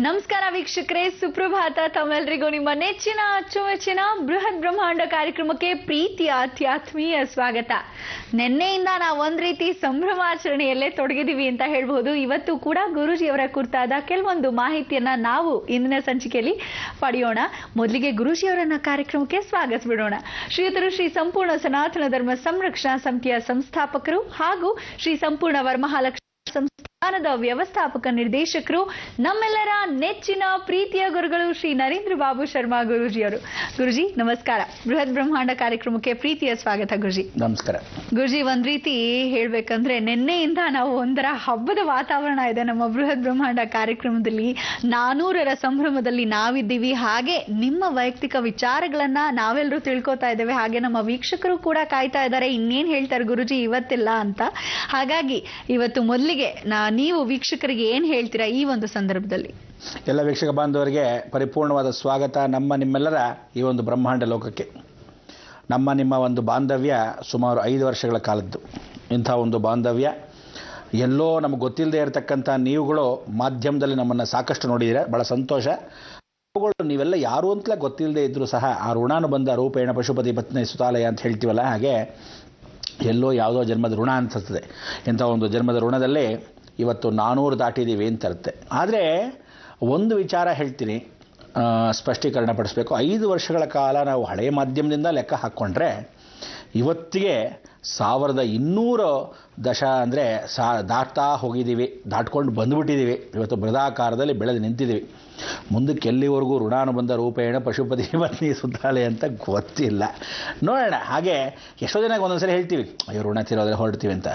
ನಮಸ್ಕಾರ ವೀಕ್ಷಕರೇ, ಸುಪ್ರಭಾತ. ತಮ್ಮೆಲ್ಲರಿಗೂ ನಿಮ್ಮ ನೆಚ್ಚಿನ ಅಚ್ಚುಮೆಚ್ಚಿನ ಬೃಹತ್ ಬ್ರಹ್ಮಾಂಡ ಕಾರ್ಯಕ್ರಮಕ್ಕೆ ಪ್ರೀತಿಯ ಅತ್ಯಾತ್ಮೀಯ ಸ್ವಾಗತ. ನಿನ್ನೆಯಿಂದ ನಾವು ಒಂದ್ ರೀತಿ ಸಂಭ್ರಮಾಚರಣೆಯಲ್ಲೇ ತೊಡಗಿದೀವಿ ಅಂತ ಹೇಳ್ಬಹುದು. ಇವತ್ತು ಕೂಡ ಗುರೂಜಿಯವರ ಕುರಿತಾದ ಕೆಲವೊಂದು ಮಾಹಿತಿಯನ್ನ ನಾವು ಇಂದಿನ ಸಂಚಿಕೆಯಲ್ಲಿ ಪಡೆಯೋಣ. ಮೊದಲಿಗೆ ಗುರೂಜಿಯವರನ್ನ ಕಾರ್ಯಕ್ರಮಕ್ಕೆ ಸ್ವಾಗತಿಸಬಿಡೋಣ. ಶ್ರೀಯುತರು ಶ್ರೀ ಸಂಪೂರ್ಣ ಸನಾತನ ಧರ್ಮ ಸಂರಕ್ಷಣಾ ಸಮಿತಿಯ ಸಂಸ್ಥಾಪಕರು ಹಾಗೂ ಶ್ರೀ ಸಂಪೂರ್ಣ ವರಮಹಾಲಕ್ಷ್ಮಿ ಸಂಸ್ಥಾನದ ವ್ಯವಸ್ಥಾಪಕ ನಿರ್ದೇಶಕರು, ನಮ್ಮೆಲ್ಲರ ನೆಚ್ಚಿನ ಪ್ರೀತಿಯ ಗುರುಗಳು ಶ್ರೀ ನರೇಂದ್ರ ಬಾಬು ಶರ್ಮಾ ಗುರೂಜಿಯವರು. ಗುರುಜಿ ನಮಸ್ಕಾರ. ಬೃಹತ್ ಬ್ರಹ್ಮಾಂಡ ಕಾರ್ಯಕ್ರಮಕ್ಕೆ ಪ್ರೀತಿಯ ಸ್ವಾಗತ ಗುರುಜಿ. ನಮಸ್ಕಾರ ಗುರುಜಿ. ಒಂದ್ ರೀತಿ ಹೇಳ್ಬೇಕಂದ್ರೆ ನಿನ್ನೆಯಿಂದ ನಾವು ಒಂದರ ಹಬ್ಬದ ವಾತಾವರಣ ಇದೆ ನಮ್ಮ ಬೃಹತ್ ಬ್ರಹ್ಮಾಂಡ ಕಾರ್ಯಕ್ರಮದಲ್ಲಿ. 400ರ ಸಂಭ್ರಮದಲ್ಲಿ ನಾವಿದ್ದೀವಿ. ಹಾಗೆ ನಿಮ್ಮ ವೈಯಕ್ತಿಕ ವಿಚಾರಗಳನ್ನ ನಾವೆಲ್ಲರೂ ತಿಳ್ಕೊತಾ ಇದ್ದೇವೆ. ಹಾಗೆ ನಮ್ಮ ವೀಕ್ಷಕರು ಕೂಡ ಕಾಯ್ತಾ ಇದ್ದಾರೆ ಇನ್ನೇನ್ ಹೇಳ್ತಾರೆ ಗುರುಜಿ ಇವತ್ತೆಲ್ಲ ಅಂತ. ಹಾಗಾಗಿ ಇವತ್ತು ಮೊದಲಿಗೆ ನೀವು ವೀಕ್ಷಕರಿಗೆ ಏನ್ ಹೇಳ್ತೀರಾ ಈ ಒಂದು ಸಂದರ್ಭದಲ್ಲಿ? ಎಲ್ಲ ವೀಕ್ಷಕ ಬಾಂಧವರಿಗೆ ಪರಿಪೂರ್ಣವಾದ ಸ್ವಾಗತ. ನಿಮ್ಮೆಲ್ಲರ ಈ ಒಂದು ಬ್ರಹ್ಮಾಂಡ ಲೋಕಕ್ಕೆ ನಿಮ್ಮ ಒಂದು ಬಾಂಧವ್ಯ ಸುಮಾರು 5 ವರ್ಷಗಳ ಕಾಲದ್ದು. ಇಂಥ ಒಂದು ಬಾಂಧವ್ಯ ಎಲ್ಲೋ ನಮಗೆ ಗೊತ್ತಿಲ್ಲದೆ ಇರತಕ್ಕಂಥ ನೀವುಗಳು ಮಾಧ್ಯಮದಲ್ಲಿ ನಮ್ಮನ್ನು ಸಾಕಷ್ಟು ನೋಡಿದ್ದೀರ, ಭಾಳ ಸಂತೋಷ. ನೀವೆಲ್ಲ ಯಾರು ಅಂತಲೇ ಗೊತ್ತಿಲ್ಲದೆ ಇದ್ದರೂ ಸಹ ಆ ಋಣಾನುಬಂಧ ರೂಪೇಣ ಪಶುಪತಿ ಪತ್ನಿ ಸುತಾಲಯ ಅಂತ ಹೇಳ್ತೀವಲ್ಲ, ಹಾಗೆ ಎಲ್ಲೋ ಯಾವುದೋ ಜನ್ಮದ ಋಣ ಅನಿಸುತ್ತದೆ. ಇಂಥ ಒಂದು ಜನ್ಮದ ಋಣದಲ್ಲಿ ಇವತ್ತು 400 ದಾಟಿದ್ದೀವಿ ಅಂತ ಇರುತ್ತೆ. ಆದರೆ ಒಂದು ವಿಚಾರ ಹೇಳ್ತೀನಿ, ಸ್ಪಷ್ಟೀಕರಣ ಪಡಿಸ್ಬೇಕು. 5 ವರ್ಷಗಳ ಕಾಲ ನಾವು ಹಳೆಯ ಮಾಧ್ಯಮದಿಂದ ಲೆಕ್ಕ ಹಾಕ್ಕೊಂಡ್ರೆ ಇವತ್ತಿಗೆ 1200 ದಶ ಅಂದರೆ ದಾಟ್ತಾ ಹೋಗಿದ್ದೀವಿ, ದಾಟ್ಕೊಂಡು ಬಂದುಬಿಟ್ಟಿದ್ದೀವಿ. ಇವತ್ತು ಬೃಹದಾಕಾರದಲ್ಲಿ ಬೆಳೆದು ನಿಂತಿದ್ದೀವಿ. ಮುಂದಕ್ಕೆ ಎಲ್ಲಿವರೆಗೂ ಋಣಾನುಬಂಧ ರೂಪೇಣ ಪಶುಪತಿ ಪತ್ನಿ ಸುತ್ತಾಳೆ ಅಂತ ಗೊತ್ತಿಲ್ಲ, ನೋಡೋಣ. ಹಾಗೆ ಎಷ್ಟೋ ಜನಕ್ಕೆ ಒಂದೊಂದ್ಸಲಿ ಹೇಳ್ತೀವಿ ಅಯ್ಯೋ ಋಣ ತಿರೋದ್ರೆ ಹೊರಡ್ತೀವಿ ಅಂತ.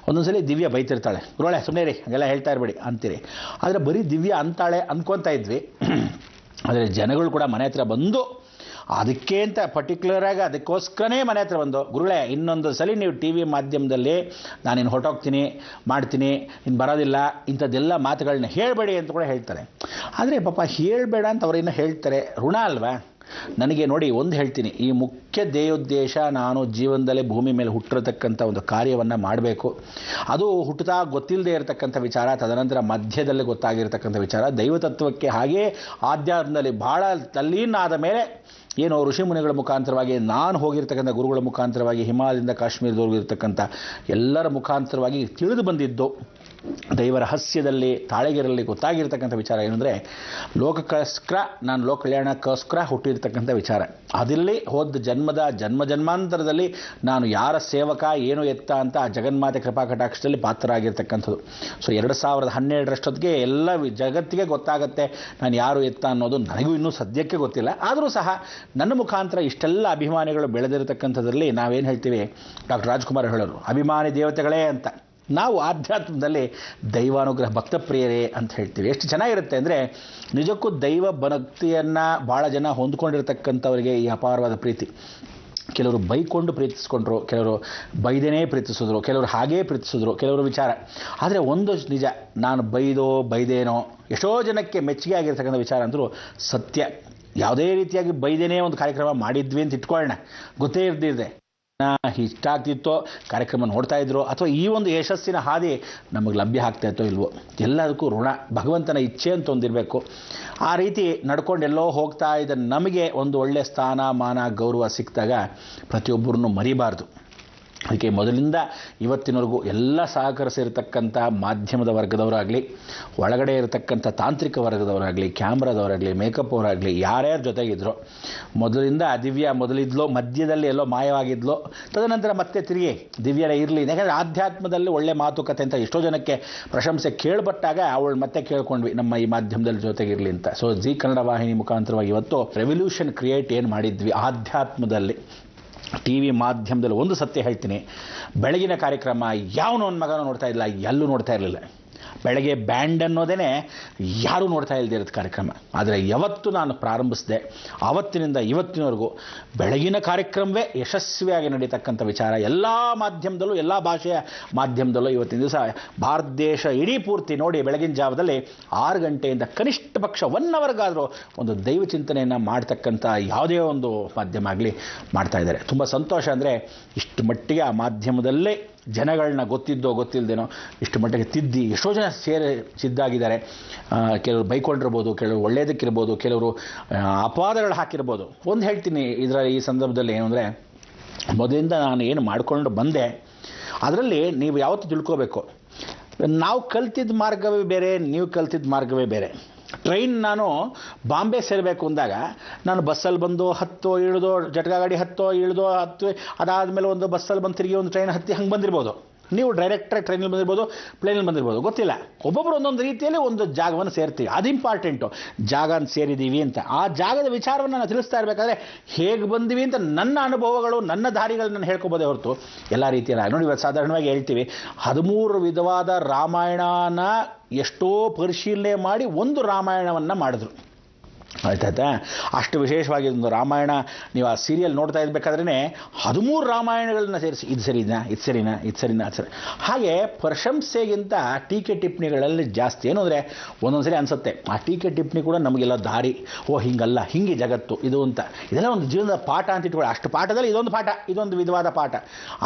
ಒಂದೊಂದ್ಸಲಿ ದಿವ್ಯ ಬೈತಿರ್ತಾಳೆ, ಗುರುಳೆ ಸುಮ್ಮನೆ ರೀ ಹಾಗೆಲ್ಲ ಹೇಳ್ತಾ ಇರಬೇಡಿ ಅಂತೀರಿ. ಆದರೆ ಬರೀ ದಿವ್ಯ ಅಂತಾಳೆ ಅಂದ್ಕೊತಾ ಇದ್ವಿ. ಆದರೆ ಜನಗಳು ಕೂಡ ಮನೆ ಹತ್ರ ಬಂದು ಅದಕ್ಕೆ ಅಂತ ಪರ್ಟಿಕ್ಯುಲರಾಗಿ ಅದಕ್ಕೋಸ್ಕರನೇ ಮನೆ ಹತ್ರ ಬಂದು, ಗುರುಳೆ ಇನ್ನೊಂದು ಸಲ ನೀವು ಟಿ ವಿ ಮಾಧ್ಯಮದಲ್ಲಿ ನಾನಿನ್ನು ಹೊರಟೋಗ್ತೀನಿ ಮಾಡ್ತೀನಿ, ಇನ್ನು ಬರೋದಿಲ್ಲ, ಇಂಥದ್ದೆಲ್ಲ ಮಾತುಗಳನ್ನ ಹೇಳಬೇಡಿ ಅಂತ ಕೂಡ ಹೇಳ್ತಾರೆ. ಆದರೆ ಪಾಪ ಹೇಳಬೇಡ ಅಂತ ಅವ್ರೇನೋ ಹೇಳ್ತಾರೆ, ಋಣ ಅಲ್ವಾ? ನನಗೆ ನೋಡಿ ಒಂದು ಹೇಳ್ತೀನಿ, ಈ ಮುಖ್ಯ ಧ್ಯೇಯೋದ್ದೇಶ ನಾನು ಜೀವನದಲ್ಲೇ ಭೂಮಿ ಮೇಲೆ ಹುಟ್ಟಿರತಕ್ಕಂಥ ಒಂದು ಕಾರ್ಯವನ್ನು ಮಾಡಬೇಕು. ಅದು ಹುಟ್ಟುತ್ತಾ ಗೊತ್ತಿಲ್ಲದೆ ಇರತಕ್ಕಂಥ ವಿಚಾರ, ತದನಂತರ ಮಧ್ಯದಲ್ಲಿ ಗೊತ್ತಾಗಿರ್ತಕ್ಕಂಥ ವಿಚಾರ, ದೈವತತ್ವಕ್ಕೆ ಹಾಗೇ ಆಧ್ಯಾತ್ಮದಲ್ಲಿ ಭಾಳ ತಲ್ಲೀನಾದ ಮೇಲೆ ಏನೋ ಋಷಿಮುನಿಗಳ ಮುಖಾಂತರವಾಗಿ, ನಾನು ಹೋಗಿರ್ತಕ್ಕಂಥ ಗುರುಗಳ ಮುಖಾಂತರವಾಗಿ, ಹಿಮಾಲಯದಿಂದ ಕಾಶ್ಮೀರದವರೆಗೂ ಇರತಕ್ಕಂಥ ಎಲ್ಲರ ಮುಖಾಂತರವಾಗಿ ತಿಳಿದು ಬಂದಿದ್ದು ದೈವ ರಹಸ್ಯದಲ್ಲಿ ತಾಳೆಗೆರಲ್ಲಿ ಗೊತ್ತಾಗಿರ್ತಕ್ಕಂಥ ವಿಚಾರ ಏನಂದರೆ, ಲೋಕಕ್ಕೋಸ್ಕರ ನಾನು ಲೋಕ ಕಲ್ಯಾಣಕ್ಕೋಸ್ಕರ ಹುಟ್ಟಿರ್ತಕ್ಕಂಥ ವಿಚಾರ. ಅದಿಲ್ಲಿ ಹೋದ ಜನ್ಮಾಂತರದಲ್ಲಿ ನಾನು ಯಾರ ಸೇವಕ ಏನು ಎತ್ತ ಅಂತ ಆ ಜಗನ್ಮಾತೆ ಕೃಪಾ ಕಟಾಕ್ಷದಲ್ಲಿ ಪಾತ್ರರಾಗಿರ್ತಕ್ಕಂಥದ್ದು. ಸೊ 2012 ಎಲ್ಲ ಜಗತ್ತಿಗೆ ಗೊತ್ತಾಗುತ್ತೆ ನಾನು ಯಾರು ಎತ್ತ ಅನ್ನೋದು. ನನಗೂ ಇನ್ನೂ ಸದ್ಯಕ್ಕೆ ಗೊತ್ತಿಲ್ಲ. ಆದರೂ ಸಹ ನನ್ನ ಮುಖಾಂತರ ಇಷ್ಟೆಲ್ಲ ಅಭಿಮಾನಿಗಳು ಬೆಳೆದಿರತಕ್ಕಂಥದ್ರಲ್ಲಿ ನಾವೇನು ಹೇಳ್ತೀವಿ, ಡಾಕ್ಟರ್ ರಾಜ್ಕುಮಾರ್ ಹೇಳೋರು ಅಭಿಮಾನಿ ದೇವತೆಗಳೇ ಅಂತ. ನಾವು ಆಧ್ಯಾತ್ಮದಲ್ಲಿ ದೈವಾನುಗ್ರಹ ಭಕ್ತಪ್ರಿಯರೇ ಅಂತ ಹೇಳ್ತೀವಿ. ಎಷ್ಟು ಚೆನ್ನಾಗಿರುತ್ತೆ ಅಂದರೆ, ನಿಜಕ್ಕೂ ದೈವ ಭಕ್ತಿಯನ್ನು ಭಾಳ ಜನ ಹೊಂದ್ಕೊಂಡಿರ್ತಕ್ಕಂಥವರಿಗೆ ಈ ಅಪಾರವಾದ ಪ್ರೀತಿ. ಕೆಲವರು ಬೈಕೊಂಡು ಪ್ರೀತಿಸ್ಕೊಂಡ್ರು, ಕೆಲವರು ಬೈದೇನೇ ಪ್ರೀತಿಸಿದ್ರು, ಕೆಲವರು ಹಾಗೇ ಪ್ರೀತಿಸಿದ್ರು, ಕೆಲವರು ವಿಚಾರ. ಆದರೆ ಒಂದು ನಿಜ, ನಾನು ಬೈದೇನೋ ಎಷ್ಟೋ ಜನಕ್ಕೆ ಮೆಚ್ಚುಗೆ ಆಗಿರ್ತಕ್ಕಂಥ ವಿಚಾರ ಅಂದರೂ ಸತ್ಯ. ಯಾವುದೇ ರೀತಿಯಾಗಿ ಬೈದೇನೇ ಒಂದು ಕಾರ್ಯಕ್ರಮ ಮಾಡಿದ್ವಿ ಅಂತ ಇಟ್ಕೊಳ್ಳೋಣ, ಗೊತ್ತೇ ಇರ್ದಿದೆ ಇಷ್ಟ ಆಗ್ತಿತ್ತೋ, ಕಾರ್ಯಕ್ರಮ ನೋಡ್ತಾ ಇದ್ರು, ಅಥವಾ ಈ ಒಂದು ಯಶಸ್ಸಿನ ಹಾದಿ ನಮಗೆ ಲಭ್ಯ ಆಗ್ತಾ ಇತ್ತೋ ಇಲ್ವೋ, ಎಲ್ಲದಕ್ಕೂ ಋಣ ಭಗವಂತನ ಇಚ್ಛೆ ಅಂತ ಒಂದಿರಬೇಕು. ಆ ರೀತಿ ನಡ್ಕೊಂಡೆಲ್ಲೋ ಹೋಗ್ತಾ ಇದ್ದ ನಮಗೆ ಒಂದು ಒಳ್ಳೆಯ ಸ್ಥಾನ ಮಾನ ಗೌರವ ಸಿಕ್ಕಿದಾಗ ಪ್ರತಿಯೊಬ್ಬರನ್ನು ಮರಿಬಾರ್ದು. ಅದಕ್ಕೆ ಮೊದಲಿಂದ ಇವತ್ತಿನವರೆಗೂ ಎಲ್ಲ ಸಹಕರಿಸಿರ್ತಕ್ಕಂಥ ಮಾಧ್ಯಮದ ವರ್ಗದವರಾಗಲಿ, ಒಳಗಡೆ ಇರತಕ್ಕಂಥ ತಾಂತ್ರಿಕ ವರ್ಗದವರಾಗಲಿ, ಕ್ಯಾಮ್ರಾದವರಾಗಲಿ, ಮೇಕಪ್ ಅವರಾಗಲಿ, ಯಾರ್ಯಾರ ಜೊತೆಗಿದ್ರು, ಮೊದಲಿಂದ ದಿವ್ಯ ಮೊದಲಿದ್ಲೋ, ಮಧ್ಯದಲ್ಲಿ ಎಲ್ಲೋ ಮಾಯವಾಗಿದ್ಲೋ, ತದನಂತರ ಮತ್ತೆ ತಿರುಗಿ ದಿವ್ಯರ ಇರಲಿ. ಯಾಕಂದರೆ ಆಧ್ಯಾತ್ಮದಲ್ಲಿ ಒಳ್ಳೆ ಮಾತುಕತೆ ಅಂತ ಎಷ್ಟೋ ಜನಕ್ಕೆ ಪ್ರಶಂಸೆ ಕೇಳ್ಬಟ್ಟಾಗ ಅವಳು ಮತ್ತೆ ಕೇಳ್ಕೊಂಡ್ವಿ ನಮ್ಮ ಈ ಮಾಧ್ಯಮದಲ್ಲಿ ಜೊತೆಗಿರಲಿ ಅಂತ. ಸೊ ಜಿ ಕನ್ನಡ ವಾಹಿನಿ ಮುಖಾಂತರವಾಗಿ ಇವತ್ತು ರೆವಲ್ಯೂಷನ್ ಕ್ರಿಯೇಟ್ ಏನು ಮಾಡಿದ್ವಿ ಆಧ್ಯಾತ್ಮದಲ್ಲಿ, ಟಿ ವಿ ಮಾಧ್ಯಮದಲ್ಲಿ. ಒಂದು ಸತ್ಯ ಹೇಳ್ತೀನಿ, ಬೆಳಗಿನ ಕಾರ್ಯಕ್ರಮ ಯಾವನೋ ಒಂದು ಮಗನೂ ನೋಡ್ತಾ ಇಲ್ಲ, ಎಲ್ಲೂ ನೋಡ್ತಾ ಇರಲಿಲ್ಲ. ಬೆಳಗ್ಗೆ ಬ್ಯಾಂಡ್ ಅನ್ನೋದೇ ಯಾರೂ ನೋಡ್ತಾ ಇಲ್ಲದಿರೋದು ಕಾರ್ಯಕ್ರಮ. ಆದರೆ ಯಾವತ್ತು ನಾನು ಪ್ರಾರಂಭಿಸಿದೆ ಆವತ್ತಿನಿಂದ ಇವತ್ತಿನವರೆಗೂ ಬೆಳಗಿನ ಕಾರ್ಯಕ್ರಮವೇ ಯಶಸ್ವಿಯಾಗಿ ನಡೀತಕ್ಕಂಥ ವಿಚಾರ. ಎಲ್ಲ ಮಾಧ್ಯಮದಲ್ಲೂ, ಎಲ್ಲ ಭಾಷೆಯ ಮಾಧ್ಯಮದಲ್ಲೂ ಇವತ್ತಿನ ದಿವಸ ಭಾರತ ದೇಶ ಇಡೀ ಪೂರ್ತಿ ನೋಡಿ, ಬೆಳಗಿನ ಜಾವದಲ್ಲಿ 6 ಗಂಟೆಯಿಂದ ಕನಿಷ್ಠ ಪಕ್ಷ 1 ಅವರ್ಗಾದರೂ ಒಂದು ದೈವ ಚಿಂತನೆಯನ್ನು ಮಾಡ್ತಕ್ಕಂಥ ಯಾವುದೇ ಒಂದು ಮಾಧ್ಯಮ ಆಗಲಿ ಮಾಡ್ತಾ ಇದ್ದಾರೆ. ತುಂಬ ಸಂತೋಷ. ಅಂದರೆ ಇಷ್ಟು ಮಟ್ಟಿಗೆ ಆ ಮಾಧ್ಯಮದಲ್ಲೇ ಜನಗಳನ್ನ ಗೊತ್ತಿದ್ದೋ ಗೊತ್ತಿಲ್ಲದೇನೋ ಇಷ್ಟು ಮಟ್ಟಿಗೆ ತಿದ್ದಿ ಎಷ್ಟೋ ಜನ ಸಿದ್ಧಾಗಿದ್ದಾರೆ. ಕೆಲವರು ಬೈಕೊಂಡಿರ್ಬೋದು, ಕೆಲವರು ಒಳ್ಳೆಯದಕ್ಕಿರ್ಬೋದು, ಕೆಲವರು ಅಪವಾದಗಳು ಹಾಕಿರ್ಬೋದು. ಒಂದು ಹೇಳ್ತೀನಿ ಈ ಸಂದರ್ಭದಲ್ಲಿ ಏನು ಅಂದರೆ, ಮೊದಲಿಂದ ನಾನು ಏನು ಮಾಡಿಕೊಂಡು ಬಂದೆ ಅದರಲ್ಲಿ ನೀವು ಯಾವತ್ತೂ ತಿಳ್ಕೋಬೇಕು, ನಾವು ಕಲ್ತಿದ್ದ ಮಾರ್ಗವೇ ಬೇರೆ, ನೀವು ಕಲ್ತಿದ್ದ ಮಾರ್ಗವೇ ಬೇರೆ. ಟ್ರೈನ್ ನಾನು ಬಾಂಬೆ ಸೇರಬೇಕು ಅಂದಾಗ ನಾನು ಬಸ್ಸಲ್ಲಿ ಬಂದು ಹತ್ತೋ ಇಳಿದೋ, ಜಟಕಾ ಗಾಡಿ ಹತ್ತೋ ಇಳಿದೋ ಅದಾದಮೇಲೆ ಒಂದು ಬಸ್ಸಲ್ಲಿ ಬಂದು ತಿರುಗಿ ಒಂದು ಟ್ರೈನ್ ಹತ್ತಿ ಹಂಗೆ ಬಂದಿರ್ಬೋದು. ನೀವು ಡೈರೆಕ್ಟಾಗಿ ಟ್ರೈನಲ್ಲಿ ಬಂದಿರ್ಬೋದು, ಪ್ಲೇನಲ್ಲಿ ಬಂದಿರ್ಬೋದು, ಗೊತ್ತಿಲ್ಲ. ಒಬ್ಬೊಬ್ಬರು ಒಂದೊಂದು ರೀತಿಯಲ್ಲಿ ಒಂದು ಜಾಗವನ್ನು ಸೇರ್ತೀವಿ. ಅದು ಇಂಪಾರ್ಟೆಂಟು, ಜಾಗ ಸೇರಿದ್ದೀವಿ ಅಂತ. ಆ ಜಾಗದ ವಿಚಾರವನ್ನು ನಾನು ತಿಳಿಸ್ತಾ ಇರಬೇಕಾದ್ರೆ ಹೇಗೆ ಬಂದಿವಿ ಅಂತ ನನ್ನ ಅನುಭವಗಳು, ನನ್ನ ದಾರಿಗಳು ನಾನು ಹೇಳ್ಕೊಬೋದೇ ಹೊರತು ಎಲ್ಲ ರೀತಿಯಲ್ಲ. ನೋಡಿ, ಇವತ್ತು ಸಾಧಾರಣವಾಗಿ ಹೇಳ್ತೀವಿ 13 ವಿಧವಾದ ರಾಮಾಯಣನ ಎಷ್ಟೋ ಪರಿಶೀಲನೆ ಮಾಡಿ ಒಂದು ರಾಮಾಯಣವನ್ನು ಮಾಡಿದ್ರು. ಆಯ್ತಾಯ್ತಾ? ಅಷ್ಟು ವಿಶೇಷವಾಗಿ ಒಂದು ರಾಮಾಯಣ ನೀವು ಆ ಸೀರಿಯಲ್ ನೋಡ್ತಾ ಇರಬೇಕಾದ್ರೇ 13 ರಾಮಾಯಣಗಳನ್ನ ಸೇರಿಸಿ ಇದು ಸರಿನಾ, ಇದು ಸರಿನಾ, ಇದು ಸರಿನಾ, ಅದು ಸರಿ. ಹಾಗೆ ಪ್ರಶಂಸೆಗಿಂತ ಟೀಕೆ ಟಿಪ್ಪಣಿಗಳಲ್ಲಿ ಜಾಸ್ತಿ. ಏನು ಅಂದರೆ ಒಂದೊಂದು ಸರಿ ಅನಿಸುತ್ತೆ ಆ ಟೀಕೆ ಟಿಪ್ಪಣಿ ಕೂಡ ನಮಗೆಲ್ಲ ದಾರಿ, ಹಿಂಗಲ್ಲ, ಹಿಂಗೆ ಜಗತ್ತು ಇದು ಅಂತ. ಇದೆಲ್ಲ ಒಂದು ಜೀವನದ ಪಾಠ ಅಂತ ಇಟ್ಕೊಳ್ಳಿ. ಅಷ್ಟು ಪಾಠದಲ್ಲಿ ಇದೊಂದು ಪಾಠ, ಇದೊಂದು ವಿಧವಾದ ಪಾಠ.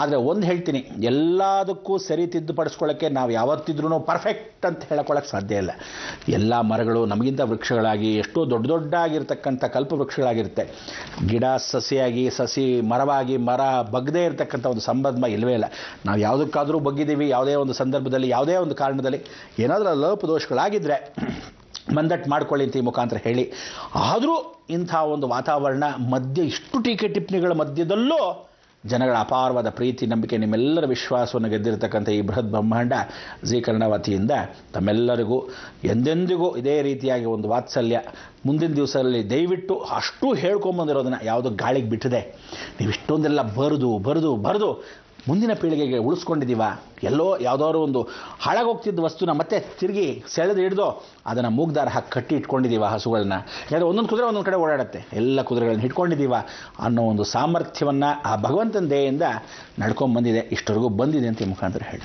ಆದರೆ ಒಂದು ಹೇಳ್ತೀನಿ, ಎಲ್ಲದಕ್ಕೂ ಸರಿ ತಿದ್ದುಪಡಿಸ್ಕೊಳ್ಳೋಕ್ಕೆ ನಾವು ಯಾವತ್ತಿದ್ರೂ ಪರ್ಫೆಕ್ಟ್ ಅಂತ ಹೇಳ್ಕೊಳ್ಳೋಕ್ಕೆ ಸಾಧ್ಯ ಇಲ್ಲ. ಎಲ್ಲ ಮರಗಳು ನಮಗಿಂತ ವೃಕ್ಷಗಳಾಗಿ ಎಷ್ಟೋ ದೊಡ್ಡ ದೊಡ್ಡಾಗಿರ್ತಕ್ಕಂಥ ಕಲ್ಪವೃಕ್ಷಗಳಾಗಿರುತ್ತೆ. ಗಿಡ ಸಸಿ ಮರವಾಗಿ ಮರ ಬಗ್ಗದೇ ಇರತಕ್ಕಂಥ ಒಂದು ಸಂಬಂಧ ಇಲ್ಲವೇ ಇಲ್ಲ. ನಾವು ಯಾವುದಕ್ಕಾದರೂ ಬಗ್ಗಿದ್ದೀವಿ, ಯಾವುದೇ ಒಂದು ಸಂದರ್ಭದಲ್ಲಿ, ಯಾವುದೇ ಒಂದು ಕಾರಣದಲ್ಲಿ ಏನಾದರೂ ಲೋಪದೋಷಗಳಾಗಿದ್ದರೆ ಮಂದಟ್ಟು ಮಾಡ್ಕೊಳ್ಳಿ ಅಂತ ಈ ಮುಖಾಂತರ ಹೇಳಿ. ಆದರೂ ಇಂಥ ಒಂದು ವಾತಾವರಣ ಮಧ್ಯೆ, ಇಷ್ಟು ಟೀಕೆ ಟಿಪ್ಪಣಿಗಳ ಮಧ್ಯದಲ್ಲೂ ಜನಗಳ ಅಪಾರವಾದ ಪ್ರೀತಿ, ನಂಬಿಕೆ, ನಿಮ್ಮೆಲ್ಲರ ವಿಶ್ವಾಸವನ್ನು ಗೆದ್ದಿರತಕ್ಕಂಥ ಈ ಬೃಹತ್ ಬ್ರಹ್ಮಾಂಡ ಜೀ ಕನ್ನಡ ವತಿಯಿಂದ ತಮ್ಮೆಲ್ಲರಿಗೂ ಎಂದೆಂದಿಗೂ ಇದೇ ರೀತಿಯಾಗಿ ಒಂದು ವಾತ್ಸಲ್ಯ. ಮುಂದಿನ ದಿವಸದಲ್ಲಿ ದಯವಿಟ್ಟು ಅಷ್ಟು ಹೇಳ್ಕೊಂಬಂದಿರೋದನ್ನು ಯಾವುದೋ ಗಾಳಿಗೆ ಬಿಟ್ಟಿದೆ. ನೀವು ಇಷ್ಟೊಂದೆಲ್ಲ ಬರೆದು ಮುಂದಿನ ಪೀಳಿಗೆಗೆ ಉಳಿಸ್ಕೊಂಡಿದ್ದೀವ. ಎಲ್ಲೋ ಯಾವುದಾದ್ರು ಒಂದು ಹಾಳಾಗೋಗ್ತಿದ್ದ ವಸ್ತುನ ಮತ್ತೆ ತಿರುಗಿ ಸೆಳೆದು ಹಿಡಿದು ಅದನ್ನು ಮೂಗ್ದಾರ ಹಾಕಿ ಕಟ್ಟಿ ಇಟ್ಕೊಂಡಿದ್ದೀವ ಹಸುಗಳನ್ನ. ಯಾಕಂದರೆ ಒಂದೊಂದು ಕುದುರೆ ಒಂದೊಂದು ಕಡೆ ಓಡಾಡುತ್ತೆ, ಎಲ್ಲ ಕುದುರೆಗಳನ್ನ ಇಟ್ಕೊಂಡಿದ್ದೀವ ಅನ್ನೋ ಒಂದು ಸಾಮರ್ಥ್ಯವನ್ನು ಆ ಭಗವಂತನ ದಯೆಯಿಂದ ನಡ್ಕೊಂಬಂದಿದೆ, ಇಷ್ಟವರೆಗೂ ಬಂದಿದೆ ಅಂತ ಈ ಮುಖಾಂತರ ಹೇಳಿ.